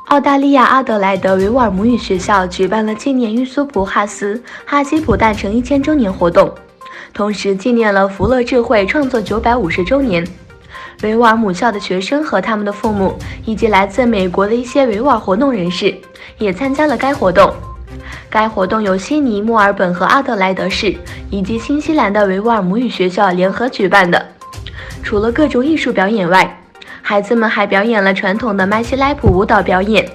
澳大利亚阿德莱德维吾尔母语学校举办了纪念约苏普·哈斯·哈基普诞辰1000周年活动，同时纪念了福乐智慧创作950周年。维吾尔母校的学生和他们的父母，以及来自美国的一些维吾尔活动人士也参加了该活动。该活动由悉尼、墨尔本和阿德莱德市以及新西兰的维吾尔母语学校联合举办的。除了各种艺术表演外，孩子们还表演了传统的麦西来普舞蹈表演。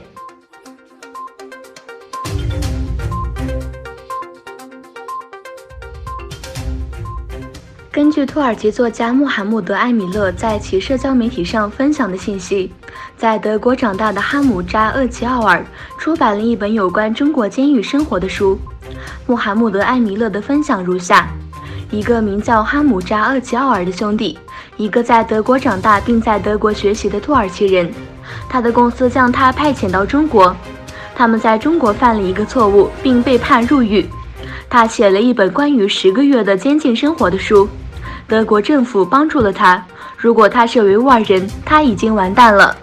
根据土耳其作家穆罕默德·艾米勒在其社交媒体上分享的信息，在德国长大的哈姆扎·厄齐奥尔出版了一本有关中国监狱生活的书。穆罕默德·艾米勒的分享如下：一个名叫哈姆扎·厄齐奥尔的兄弟，一个在德国长大并在德国学习的土耳其人，他的公司将他派遣到中国。他们在中国犯了一个错误，并被判入狱。他写了一本关于10个月的监禁生活的书。德国政府帮助了他。如果他是维吾尔人，他已经完蛋了。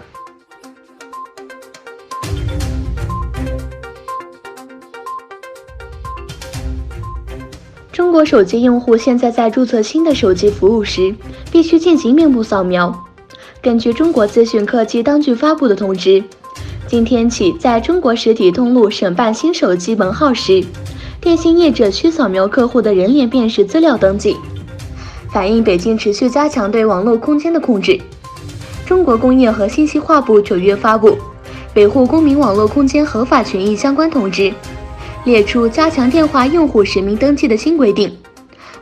中国手机用户现在在注册新的手机服务时，必须进行面部扫描。根据中国资讯科技当局发布的通知，今天起，在中国实体通路申办新手机门号时，电信业者需扫描客户的人脸辨识资料登记，反映北京持续加强对网络空间的控制。中国工业和信息化部9月发布《维护公民网络空间合法权益相关通知》，列出加强电话用户实名登记的新规定，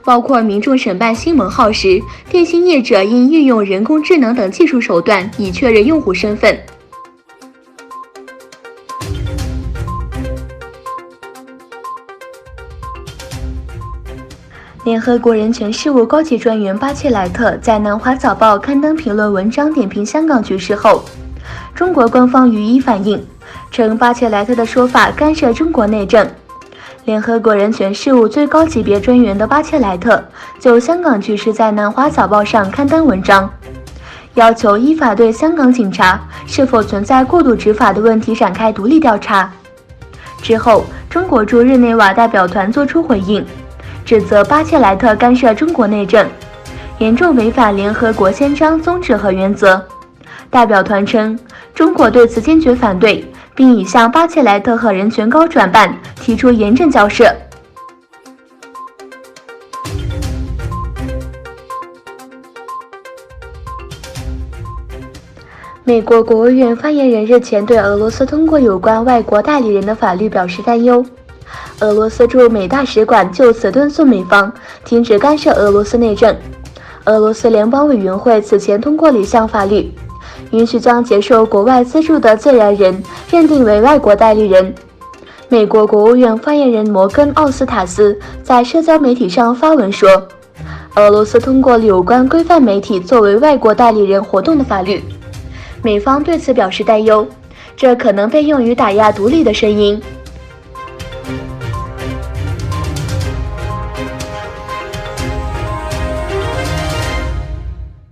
包括民众申办新门号时，电信业者应运用人工智能等技术手段以确认用户身份。联合国人权事务高级专员巴切莱特在南华早报刊登评论文章点评香港局势后，中国官方予以反应，称巴切莱特的说法干涉中国内政。联合国人权事务最高级别专员的巴切莱特就香港局势在南华早报上刊登文章，要求依法对香港警察是否存在过度执法的问题展开独立调查。之后，中国驻日内瓦代表团作出回应，指责巴切莱特干涉中国内政，严重违反联合国宪章宗旨和原则。代表团称，中国对此坚决反对，并已向巴切莱特和人权高转办提出严正交涉。美国国务院发言人日前对俄罗斯通过有关外国代理人的法律表示担忧。俄罗斯驻美大使馆就此敦促美方停止干涉俄罗斯内政。俄罗斯联邦委员会此前通过了一项法律，允许将接受国外资助的自然人认定为外国代理人。美国国务院发言人摩根·奥斯塔斯在社交媒体上发文说，俄罗斯通过了有关规范媒体作为外国代理人活动的法律，美方对此表示担忧，这可能被用于打压独立的声音。